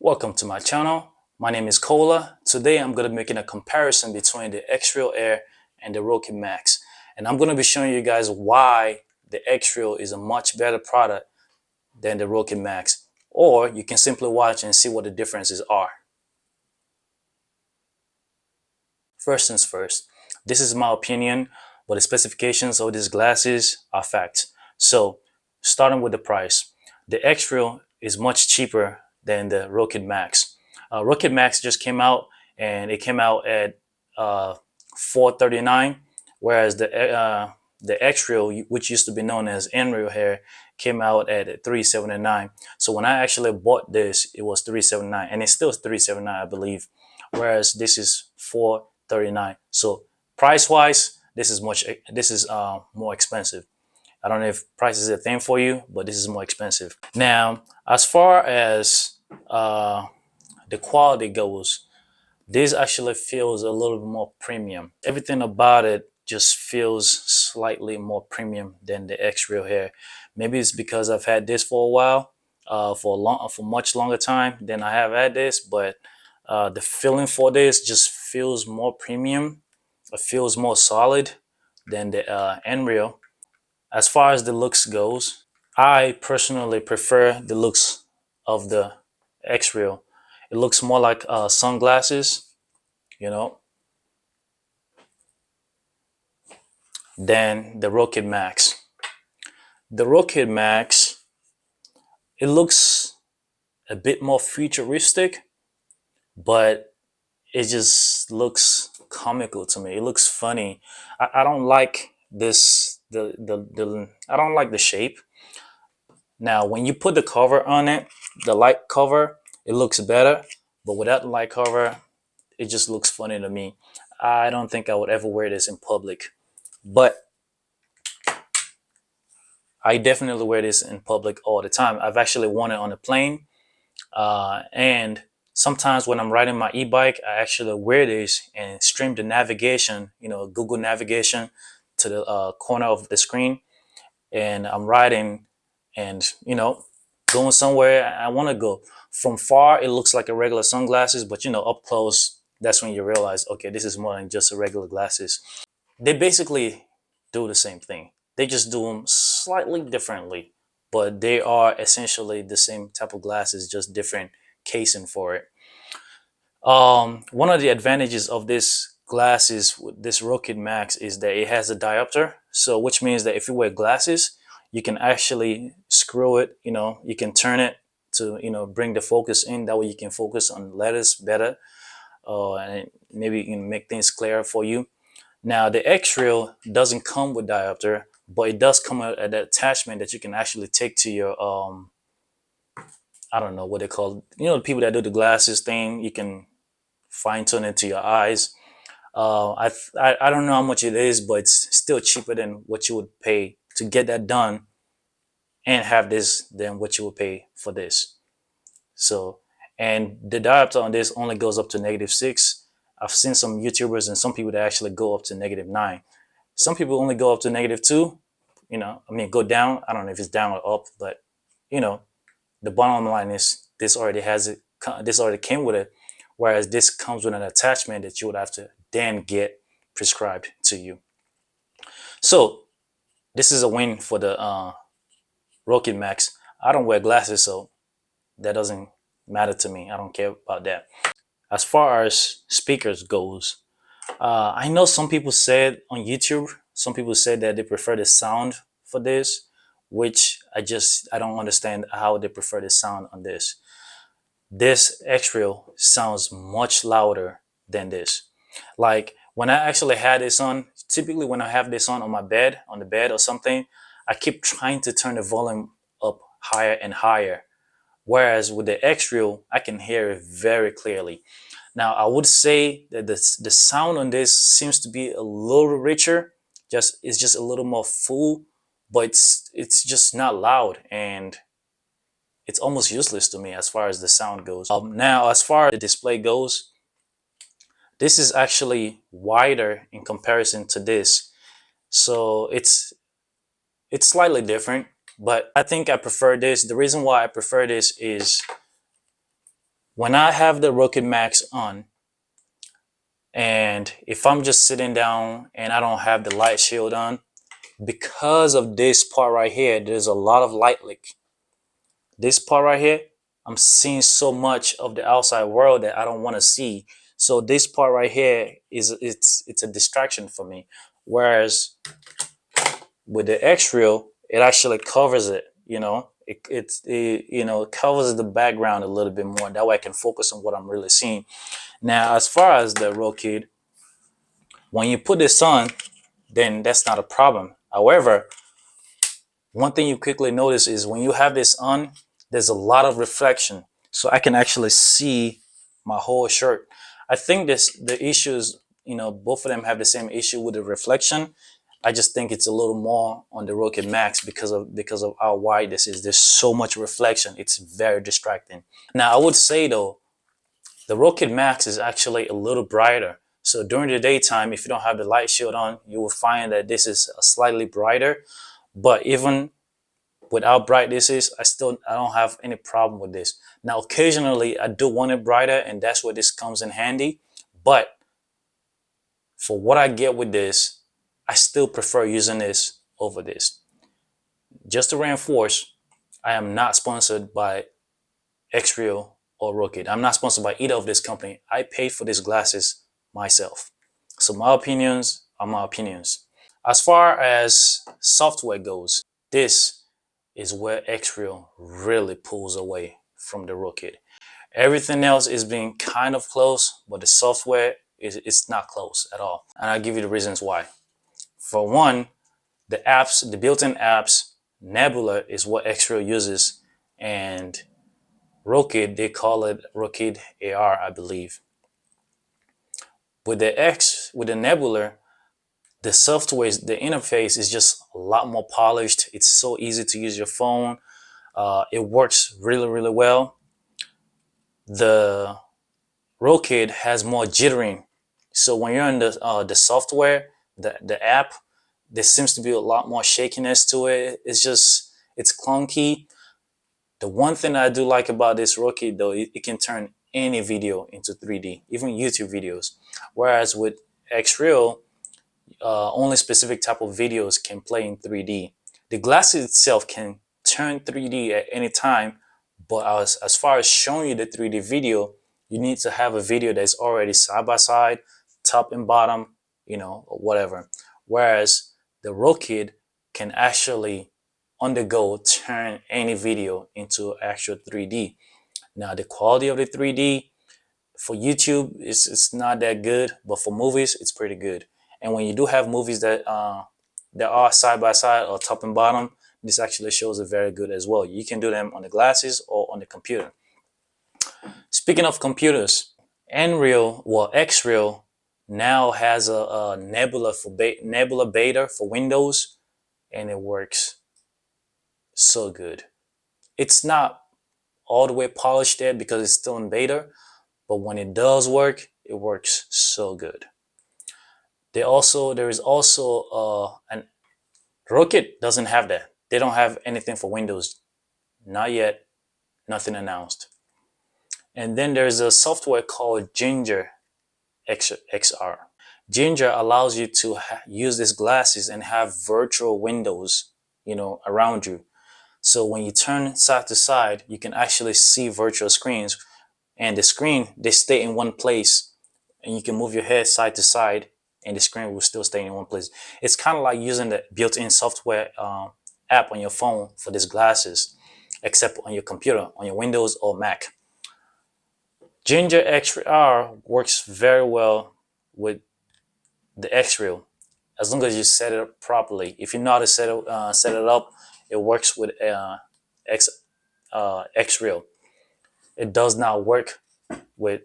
Welcome to my channel. My name is Cola. Today I'm going to be making a comparison between the Xreal Air and the Rokid Max. And I'm going to be showing you guys why the Xreal is a much better product than the Rokid Max. Or you can simply watch and see what the differences are. First things first, this is my opinion, but the specifications of these glasses are facts. So starting with the price, the Xreal is much cheaper than the Rokid Max. Rokid Max just came out and it came out at $439, whereas the Xreal, which used to be known as Unreal hair, came out at $379. So when I actually bought this, it was $379, and it's still $379, I believe, whereas this is $439. So price wise, this is more expensive. I don't know if price is a thing for you, but this is more expensive. Now, as far as the quality goes, this actually feels a little bit more premium. Everything about it just feels slightly more premium than the Xreal hair. Maybe it's because I've had this for a while, for much longer time than I have had this, but the feeling for this just feels more premium. It feels more solid than the Unreal. As far as the looks goes, I personally prefer the looks of the Xreal. It looks more like sunglasses, you know, than the Rokid Max. The Rokid Max, it looks a bit more futuristic, but it just looks comical to me. It looks funny. I don't like this I don't like the shape. Now when you put the cover on it, the light cover, it looks better, but without the light cover, it just looks funny to me. I don't think I would ever wear this in public, but I definitely wear this in public all the time. I've actually worn it on a plane, and sometimes when I'm riding my e-bike, I actually wear this and stream the navigation, Google navigation, to the corner of the screen, and I'm riding and going somewhere I want to go. From far it looks like a regular sunglasses, but up close, that's when you realize, okay, this is more than just a regular glasses. They basically do the same thing. They just do them slightly differently, but they are essentially the same type of glasses, just different casing for it. One of the advantages of this glasses, this Rokid Max, is that it has a diopter. So which means that if you wear glasses, you can actually screw it, you can turn it to, bring the focus in. That way you can focus on letters better, and maybe you can make things clearer for you. Now the Xreal doesn't come with diopter, but it does come with an attachment that you can actually take to your, I don't know what they call, the people that do the glasses thing. You can fine tune it to your eyes. I don't know how much it is, but it's still cheaper than what you would pay to get that done and have this than what you would pay for this. So, and the diopter on this only goes up to -6. I've seen some YouTubers and some people that actually go up to -9. Some people only go up to -2. Go down. I don't know if it's down or up, but the bottom line is this already has it. This already came with it, whereas this comes with an attachment that you would have to then get prescribed to you. So this is a win for the Rokid Max. I don't wear glasses, so that doesn't matter to me. I don't care about that. As far as speakers goes, I know some people said on YouTube, some people said that they prefer the sound for this, which I don't understand how they prefer the sound on this. This Xreal sounds much louder than this. Like when I actually had this on, typically when I have this on the bed or something, I keep trying to turn the volume up higher and higher. Whereas with the Xreal, I can hear it very clearly. Now, I would say that the sound on this seems to be a little richer. It's just a little more full, but it's just not loud, and it's almost useless to me as far as the sound goes. Now, as far as the display goes, this is actually wider in comparison to this. So it's slightly different, but I think I prefer this. The reason why I prefer this is When I have the Rokid Max on, and if I'm just sitting down and I don't have the light shield on, because of this part right here, there's a lot of light leak. This part right here, I'm seeing so much of the outside world that I don't want to see. So this part right here it's a distraction for me. Whereas with the Xreal, it actually covers it. It covers the background a little bit more. That way I can focus on what I'm really seeing. Now, as far as the Rokid, when you put this on, then that's not a problem. However, one thing you quickly notice is when you have this on, there's a lot of reflection. So I can actually see my whole shirt. I think the issues, both of them have the same issue with the reflection. I just think it's a little more on the Rokid Max because of how wide this is. There's so much reflection. It's very distracting. Now I would say though, the Rokid Max is actually a little brighter. So during the daytime, if you don't have the light shield on, you will find that this is slightly brighter. But even with how bright this is, I don't have any problem with this. Now, occasionally I do want it brighter, and that's where this comes in handy. But for what I get with this, I still prefer using this over this. Just to reinforce, I am not sponsored by Xreal or Rokid. I'm not sponsored by either of this company. I paid for these glasses myself. So my opinions are my opinions. As far as software goes, this is where Xreal really pulls away from the Rokid. Everything else is being kind of close, but the software it's not close at all. And I'll give you the reasons why. For one, the built-in apps, Nebula is what Xreal uses, and Rokid, they call it Rokid AR, I believe. With the Nebula, the interface is just a lot more polished. It's so easy to use your phone. It works really, really well. The Rokid has more jittering. So when you're in the software, the app, there seems to be a lot more shakiness to it. It's clunky. The one thing I do like about this Rokid though, it can turn any video into 3D, even YouTube videos. Whereas with Xreal, only specific type of videos can play in 3D. The glasses itself can turn 3D at any time, but as far as showing you the 3D video, you need to have a video that's already side by side, top and bottom, or whatever. Whereas the Rokid can actually on the go turn any video into actual 3D. Now the quality of the 3D for YouTube it's not that good, but for movies it's pretty good. And when you do have movies that are side by side or top and bottom, this actually shows it very good as well. You can do them on the glasses or on the computer. Speaking of computers, Xreal now has a Nebula beta for Windows, and it works so good. It's not all the way polished yet because it's still in beta, but when it does work, it works so good. There is also an Rokid doesn't have that. They don't have anything for Windows, not yet, nothing announced. And then there's a software called Ginger XR. Ginger allows you to use these glasses and have virtual windows, around you. So when you turn side to side, you can actually see virtual screens, and the screen they stay in one place, and you can move your head side to side, and the screen will still stay in one place. It's kind of like using the built-in software app on your phone for these glasses, except on your computer, on your Windows or Mac. Ginger XR works very well with the Xreal, as long as you set it up properly. If you know how to set it up, it works with Xreal. It does not work with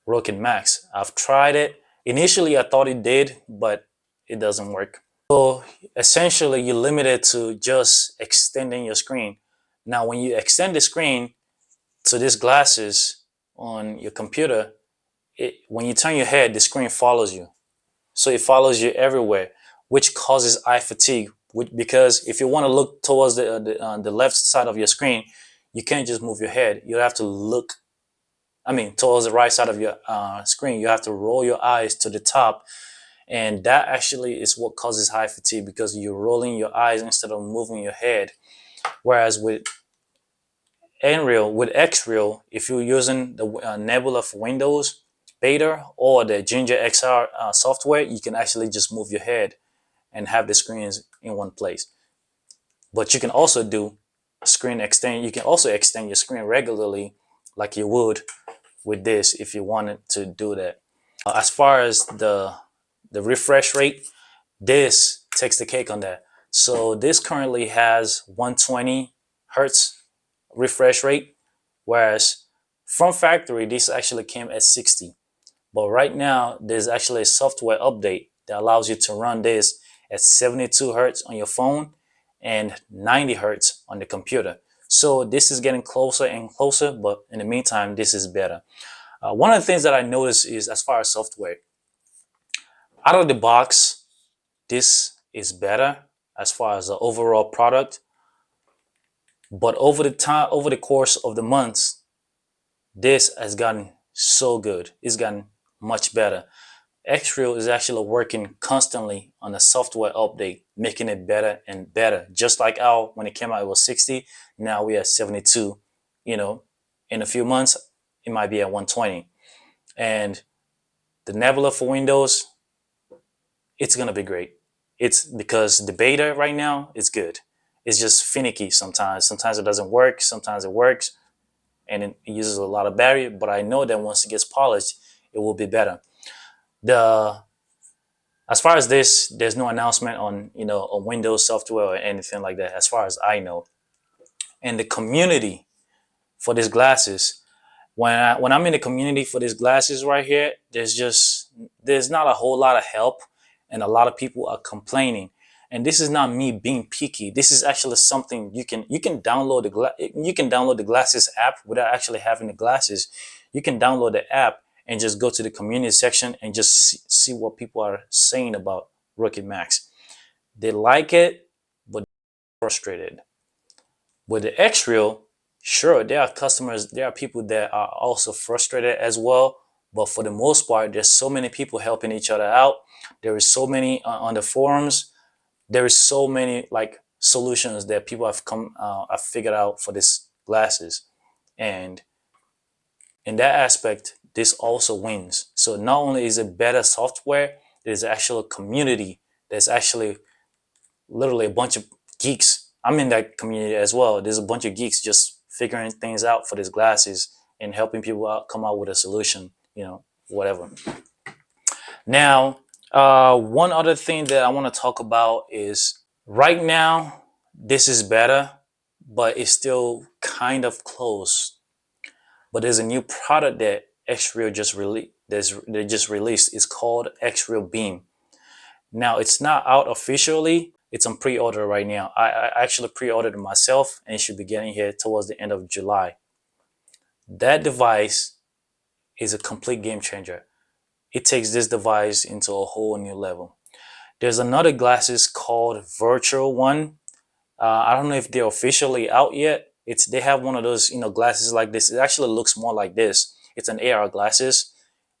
Rokid Max. I've tried it. Initially, I thought it did, but it doesn't work. So essentially, you're limited to just extending your screen. Now, when you extend the screen to these glasses on your computer, when you turn your head, the screen follows you. So it follows you everywhere, which causes eye fatigue. Because if you want to look towards the left side of your screen, you can't just move your head. You have to look towards the right side of your screen. You have to roll your eyes to the top, and that actually is what causes eye fatigue, because you're rolling your eyes instead of moving your head. Whereas with Xreal, if you're using the Nebula for Windows Beta or the Ginger XR software, you can actually just move your head and have the screens in one place. But you can also do screen extend. You can also extend your screen regularly, like you would with this if you wanted to do that. As far as the refresh rate, this takes the cake on that. So this currently has 120 hertz refresh rate, whereas from factory this actually came at 60. But right now there's actually a software update that allows you to run this at 72 hertz on your phone and 90 hertz on the computer. So this is getting closer and closer, but in the meantime this is better. One of the things that I noticed is, as far as software, out of the box, this is better as far as the overall product. But over the course of the months, this has gotten so good. It's gotten much better. Xreal is actually working constantly on a software update, making it better and better. Just like when it came out, it was 60. Now we are 72. You know, in a few months, it might be at 120. And the Nebula for Windows, it's gonna be great. It's because the beta right now is good. It's just finicky sometimes. Sometimes it doesn't work. Sometimes it works, and it uses a lot of battery. But I know that once it gets polished, it will be better. As far as this, there's no announcement on on Windows software or anything like that, as far as I know. And the community for these glasses, when I'm in the community for these glasses right here, there's not a whole lot of help, and a lot of people are complaining. And this is not me being picky. This is actually something you can download the glasses app without actually having the glasses. You can download the app and just go to the community section and just see what people are saying about Rokid Max. They like it, but they're frustrated. With the Xreal, sure, there are customers, there are people that are also frustrated as well. But for the most part, there's so many people helping each other out. There is so many on the forums. There is so many like solutions that people have figured out for these glasses, and in that aspect, this also wins. So not only is it better software, there's actually a community. There's actually literally a bunch of geeks. I'm in that community as well. There's a bunch of geeks just figuring things out for these glasses and helping people out, come out with a solution, whatever. Now, one other thing that I want to talk about is, right now, this is better, but it's still kind of close. But there's a new product that Xreal just released. They just released. It's called Xreal Beam. Now, it's not out officially. It's on pre-order right now. I actually pre-ordered it myself, and it should be getting here towards the end of July. That device is a complete game changer. It takes this device into a whole new level. There's another glasses called vitureone. I don't know if they're officially out yet. They have one of those glasses like this. It actually looks more like this. It's an AR glasses,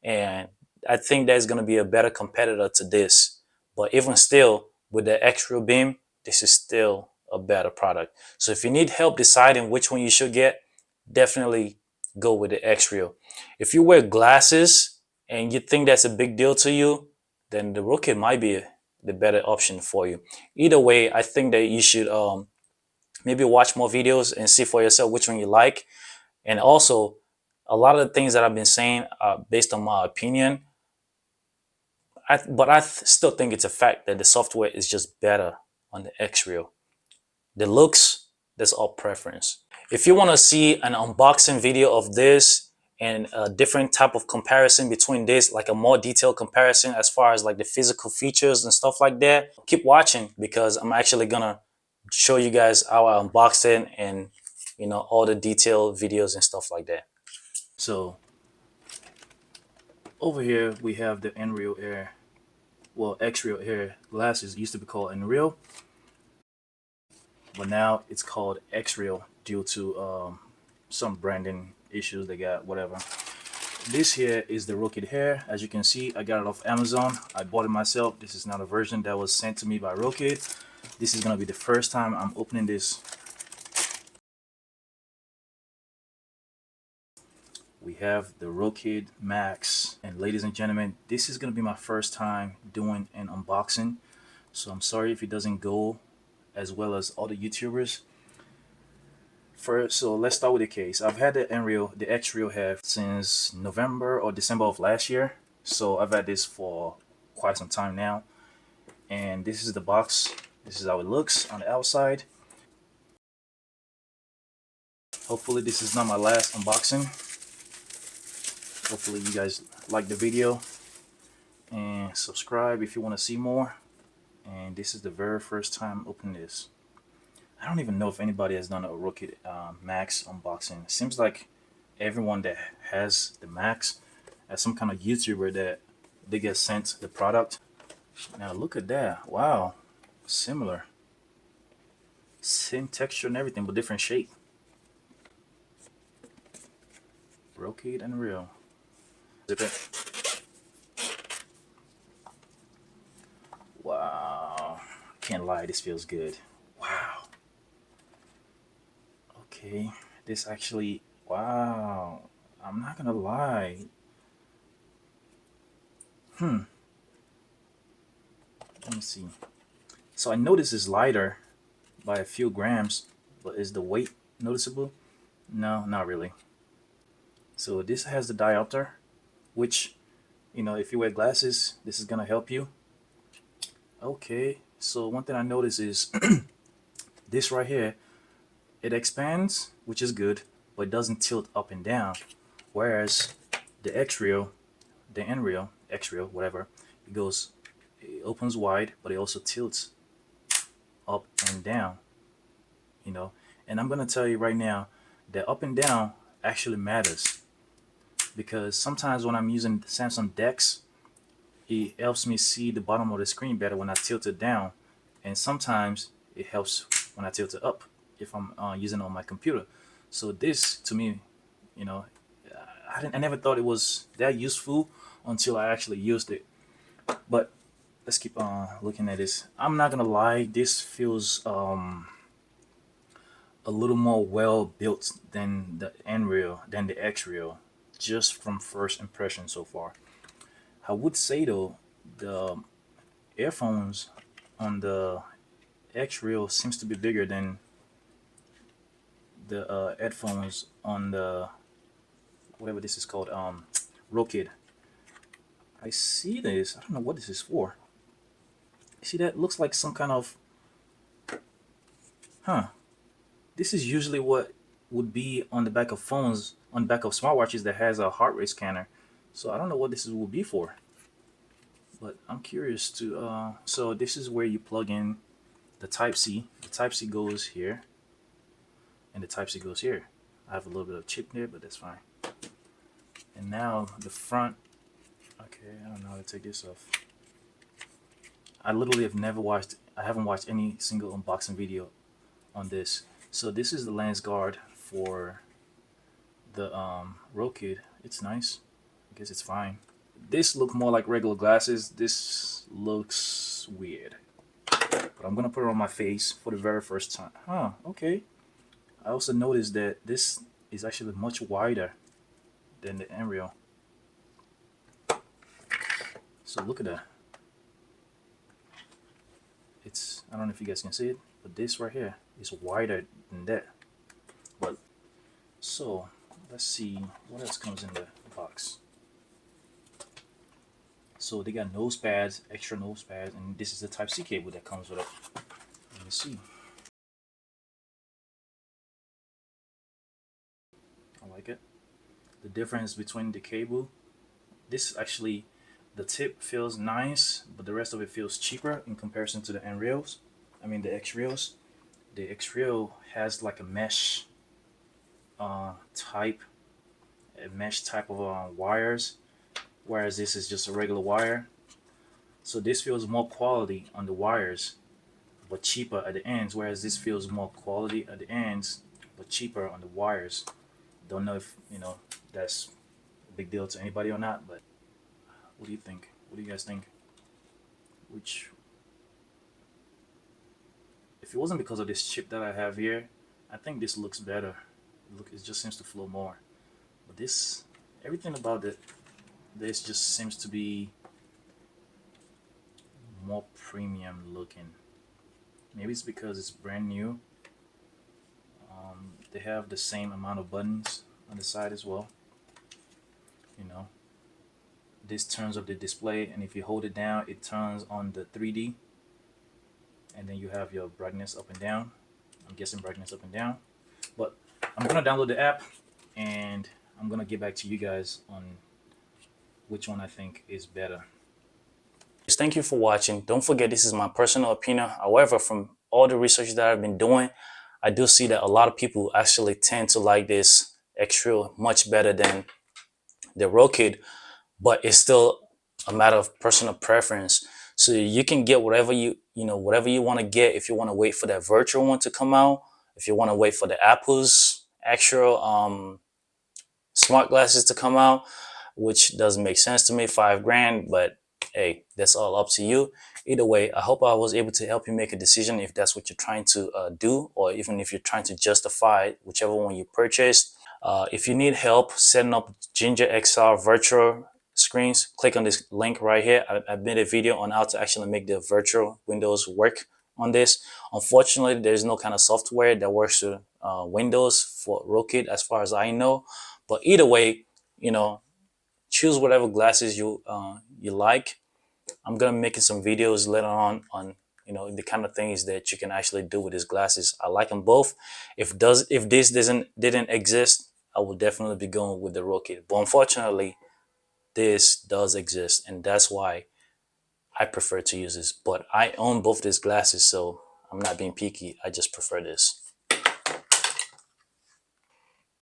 and I think that's going to be a better competitor to this. But even still, with the Xreal Beam, this is still a better product. So if you need help deciding which one you should get, definitely go with the Xreal. If you wear glasses and you think that's a big deal to you, then the Rokid might be the better option for you. Either way, I think that you should maybe watch more videos and see for yourself which one you like. And also, a lot of the things that I've been saying are based on my opinion. But I still think it's a fact that the software is just better on the Xreal. The looks, that's all preference. If you want to see an unboxing video of this and a different type of comparison between this, like a more detailed comparison as far as like the physical features and stuff like that, keep watching, because I'm actually gonna show you guys how I unboxed it and all the detailed videos and stuff like that. So over here we have the Xreal Air glasses. It used to be called Xreal, but now it's called Xreal due to some branding issues they got, whatever. this here is the Rokid hair. As you can see, I got it off Amazon. I bought it myself. This is not a version that was sent to me by Rokid. This is gonna be the first time I'm opening this. We have the Rokid Max, and ladies and gentlemen, this is gonna be my first time doing an unboxing, so I'm sorry if it doesn't go as well as other YouTubers. First, so let's start with the case. I've had the Xreal, the Xreal hair since November or December of last year, so I've had this for quite some time now. And this is the box. This is how it looks on the outside. Hopefully this is not my last unboxing. Hopefully you guys like the video and subscribe if you want to see more. And this is the very first time opening this. I don't even know if anybody has done a Rokid Max unboxing. It seems like everyone that has the Max as some kind of YouTuber that they get sent the product. Now look at that. Wow. Similar. Same texture and everything, but different shape. Rokid and Real. Zip it. Wow. Can't lie, this feels good. Wow. Okay. This actually, wow. I'm not gonna lie. Let me see. So I know this is lighter by a few grams, but is the weight noticeable? No, not really. So this has the diopter, which, you know, if you wear glasses, this is gonna help you. Okay, so one thing I notice is this right here, it expands, which is good, but it doesn't tilt up and down. Whereas the Xreal, the Xreal, Xreal, whatever, it opens wide, but it also tilts up and down, you know. And I'm gonna tell you right now that up and down actually matters, because sometimes when I'm using Samsung DeX, it helps me see the bottom of the screen better when I tilt it down, and sometimes it helps when I tilt it up if I'm using it on my computer. So this, to me, you know, I never thought it was that useful until I actually used it. But let's keep looking at this. I'm not gonna lie, this feels a little more well built than the Xreal, just from first impression so far. I would say though, the earphones on the Xreal seems to be bigger than the headphones on the whatever this is called, Rokid. I see this. I don't know what this is for. See that? Looks like some kind of, huh? This is usually what would be on the back of phones, on the back of smartwatches that has a heart rate scanner. So I don't know what this will be for, but I'm curious to. So this is where you plug in the Type C. The Type C goes here, and the Type C goes here. I have a little bit of chip there, but that's fine. And now the front. Okay, I don't know how to take this off. I literally have never watched. I haven't watched any single unboxing video on this. So this is the lens guard for the Rokid. It's nice. I guess it's fine. This look more like regular glasses. This looks weird. But I'm gonna put it on my face for the very first time. Huh, okay. I also noticed that this is actually much wider than the Xreal. So look at that. It's, I don't know if you guys can see it, but this right here is wider than that. But so let's see what else comes in the box. So they got nose pads, extra nose pads, and this is the Type C cable that comes with it. Let me see. I like it. The difference between the cable, this actually, the tip feels nice, but the rest of it feels cheaper in comparison to the Xreals. I mean the Xreals. The Xreal has like a mesh type, of wires, whereas this is just a regular wire. So this feels more quality on the wires, but cheaper at the ends, whereas this feels more quality at the ends, but cheaper on the wires. Don't know if you know that's big deal to anybody or not, but what do you think? What do you guys think? Which, if it wasn't because of this chip that I have here, I think this looks better. Look, it just seems to flow more. But this, everything about it, this just seems to be more premium looking. Maybe it's because it's brand new. They have the same amount of buttons on the side as well. You know, this turns up the display, and if you hold it down, it turns on the 3D, and then you have your brightness up and down. I'm guessing brightness up and down. But I'm gonna download the app, and I'm gonna get back to you guys on which one I think is better. Thank you for watching. Don't forget, this is my personal opinion. However, from all the research that I've been doing, I do see that a lot of people actually tend to like this Xreal much better than the Rokid, but it's still a matter of personal preference. So you can get whatever whatever you want to get. If you want to wait for that virtual one to come out, if you want to wait for the Apple's actual smart glasses to come out, which doesn't make sense to me, 5 grand, but hey, that's all up to you. Either way, I hope I was able to help you make a decision if that's what you're trying to do, or even if you're trying to justify whichever one you purchased. If you need help setting up Ginger XR virtual screens, click on this link right here. I made a video on how to actually make the virtual windows work on this. Unfortunately, there's no kind of software that works with Windows for Rokid as far as I know. But either way, choose whatever glasses you like. I'm gonna be making some videos later on the kind of things that you can actually do with these glasses. I like them both. If this didn't exist, I would definitely be going with the Rokid. But unfortunately, this does exist, and that's why I prefer to use this. But I own both these glasses, so I'm not being picky. I just prefer this.